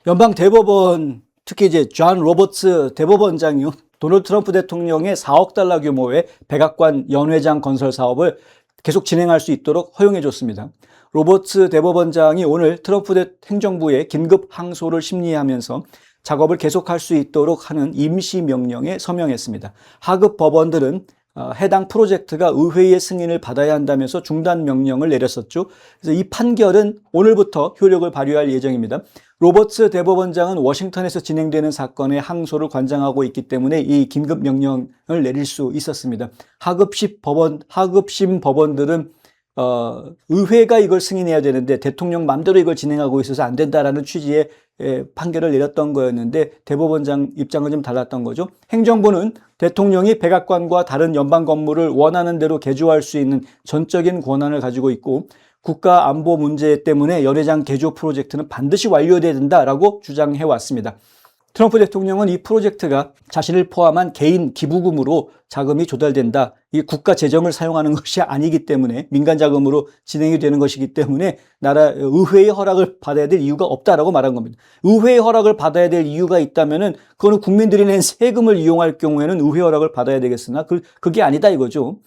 연방 대법원, 특히 이제 존 로버츠 대법원장이요, 도널드 트럼프 대통령의 4억 달러 규모의 백악관 연회장 건설 사업을 계속 진행할 수 있도록 허용해 줬습니다. 로버츠 대법원장이 오늘 트럼프 행정부의 긴급 항소를 심리하면서 작업을 계속할 수 있도록 하는 임시 명령에 서명했습니다. 하급 법원들은 해당 프로젝트가 의회의 승인을 받아야 한다면서 중단 명령을 내렸었죠. 그래서 이 판결은 오늘부터 효력을 발휘할 예정입니다. 로버츠 대법원장은 워싱턴에서 진행되는 사건의 항소를 관장하고 있기 때문에 이 긴급 명령을 내릴 수 있었습니다. 하급심 법원들은 의회가 이걸 승인해야 되는데 대통령 맘대로 이걸 진행하고 있어서 안 된다라는 취지의 판결을 내렸던 거였는데, 대법원장 입장은 좀 달랐던 거죠. 행정부는 대통령이 백악관과 다른 연방 건물을 원하는 대로 개조할 수 있는 전적인 권한을 가지고 있고, 국가 안보 문제 때문에 연회장 개조 프로젝트는 반드시 완료돼야 된다라고 주장해 왔습니다. 트럼프 대통령은 이 프로젝트가 자신을 포함한 개인 기부금으로 자금이 조달된다, 이 국가 재정을 사용하는 것이 아니기 때문에, 민간 자금으로 진행이 되는 것이기 때문에 의회의 허락을 받아야 될 이유가 없다라고 말한 겁니다. 의회의 허락을 받아야 될 이유가 있다면은 그거는 국민들이 낸 세금을 이용할 경우에는 의회 허락을 받아야 되겠으나 그게 아니다 이거죠.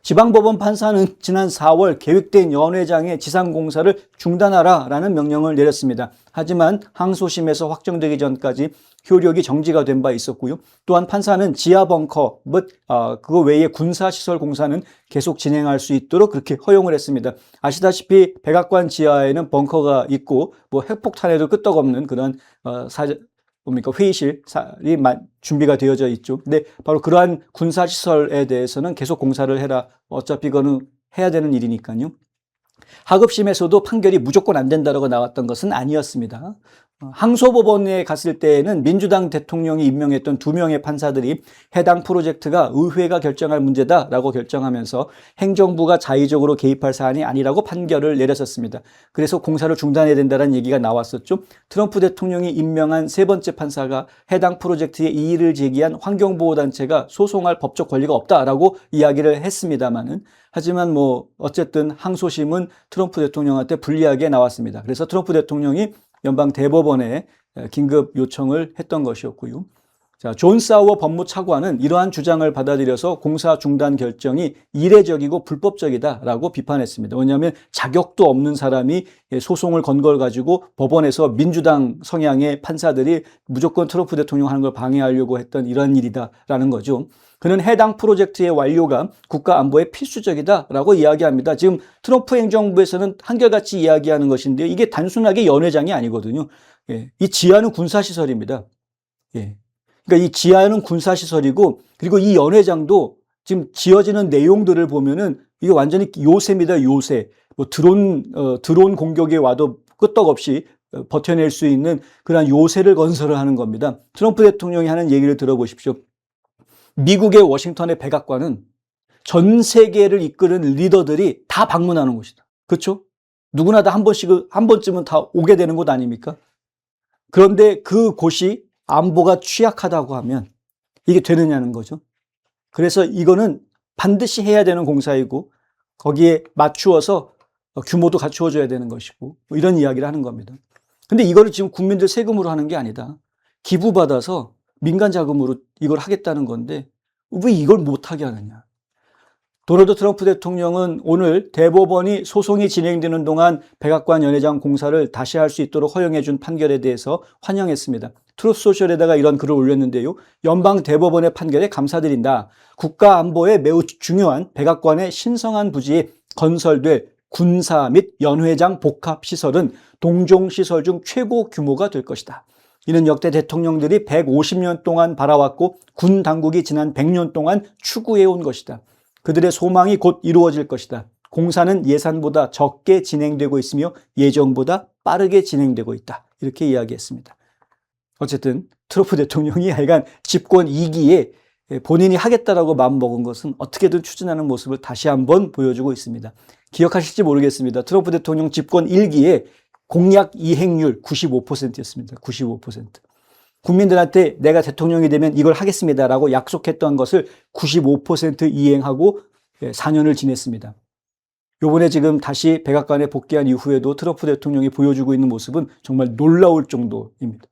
지방법원 판사는 지난 4월 계획된 연회장의 지상공사를 중단하라라는 명령을 내렸습니다. 하지만 항소심에서 확정되기 전까지 효력이 정지가 된 바 있었고요. 또한 판사는 지하 벙커 및 그거 외에 군사시설 공사는 계속 진행할 수 있도록 그렇게 허용을 했습니다. 아시다시피 백악관 지하에는 벙커가 있고 뭐 핵폭탄에도 끄떡없는 그런 회의실이 준비가 되어져 있죠. 근데 바로 그러한 군사시설에 대해서는 계속 공사를 해라. 어차피 그거는 해야 되는 일이니까요. 하급심에서도 판결이 무조건 안 된다고 나왔던 것은 아니었습니다. 항소법원에 갔을 때에는 민주당 대통령이 임명했던 2명의 판사들이 해당 프로젝트가 의회가 결정할 문제다라고 결정하면서 행정부가 자의적으로 개입할 사안이 아니라고 판결을 내렸었습니다. 그래서 공사를 중단해야 된다는 얘기가 나왔었죠. 트럼프 대통령이 임명한 3번째 판사가 해당 프로젝트에 이의를 제기한 환경보호단체가 소송할 법적 권리가 없다라고 이야기를 했습니다만은, 하지만 어쨌든 항소심은 트럼프 대통령한테 불리하게 나왔습니다. 그래서 트럼프 대통령이 연방 대법원에 긴급 요청을 했던 것이었고요. 자, 존 사워 법무차관은 이러한 주장을 받아들여서 공사 중단 결정이 이례적이고 불법적이다라고 비판했습니다. 왜냐하면 자격도 없는 사람이 소송을 건 걸 가지고 법원에서 민주당 성향의 판사들이 무조건 트럼프 대통령 하는 걸 방해하려고 했던 이런 일이다라는 거죠. 그는 해당 프로젝트의 완료가 국가 안보에 필수적이다라고 이야기합니다. 지금 트럼프 행정부에서는 한결같이 이야기하는 것인데요. 이게 단순하게 연회장이 아니거든요. 이 지하는 군사시설입니다. 그러니까 이 지하는 군사시설이고, 그리고 이 연회장도 지금 지어지는 내용들을 보면은 이게 완전히 요새입니다. 요새. 드론 공격에 와도 끄떡없이 버텨낼 수 있는 그런 요새를 건설을 하는 겁니다. 트럼프 대통령이 하는 얘기를 들어보십시오. 미국의 워싱턴의 백악관은 전 세계를 이끄는 리더들이 다 방문하는 곳이다. 그렇죠? 누구나 다 한 번쯤은 다 오게 되는 곳 아닙니까? 그런데 그 곳이 안보가 취약하다고 하면 이게 되느냐는 거죠. 그래서 이거는 반드시 해야 되는 공사이고, 거기에 맞추어서 규모도 갖추어줘야 되는 것이고, 이런 이야기를 하는 겁니다. 근데 이거를 지금 국민들 세금으로 하는 게 아니다. 기부받아서 민간 자금으로 이걸 하겠다는 건데 왜 이걸 못하게 하느냐. 도널드 트럼프 대통령은 오늘 대법원이 소송이 진행되는 동안 백악관 연회장 공사를 다시 할 수 있도록 허용해 준 판결에 대해서 환영했습니다. 트루스소셜에다가 이런 글을 올렸는데요. 연방 대법원의 판결에 감사드린다. 국가 안보에 매우 중요한 백악관의 신성한 부지에 건설될 군사 및 연회장 복합시설은 동종시설 중 최고 규모가 될 것이다. 이는 역대 대통령들이 150년 동안 바라왔고 군 당국이 지난 100년 동안 추구해온 것이다. 그들의 소망이 곧 이루어질 것이다. 공사는 예산보다 적게 진행되고 있으며 예정보다 빠르게 진행되고 있다. 이렇게 이야기했습니다. 어쨌든 트럼프 대통령이 하여간 집권 2기에 본인이 하겠다라고 마음먹은 것은 어떻게든 추진하는 모습을 다시 한번 보여주고 있습니다. 기억하실지 모르겠습니다. 트럼프 대통령 집권 1기에 공약 이행률 95%였습니다. 95%. 국민들한테 내가 대통령이 되면 이걸 하겠습니다라고 약속했던 것을 95% 이행하고 4년을 지냈습니다. 요번에 지금 다시 백악관에 복귀한 이후에도 트럼프 대통령이 보여주고 있는 모습은 정말 놀라울 정도입니다.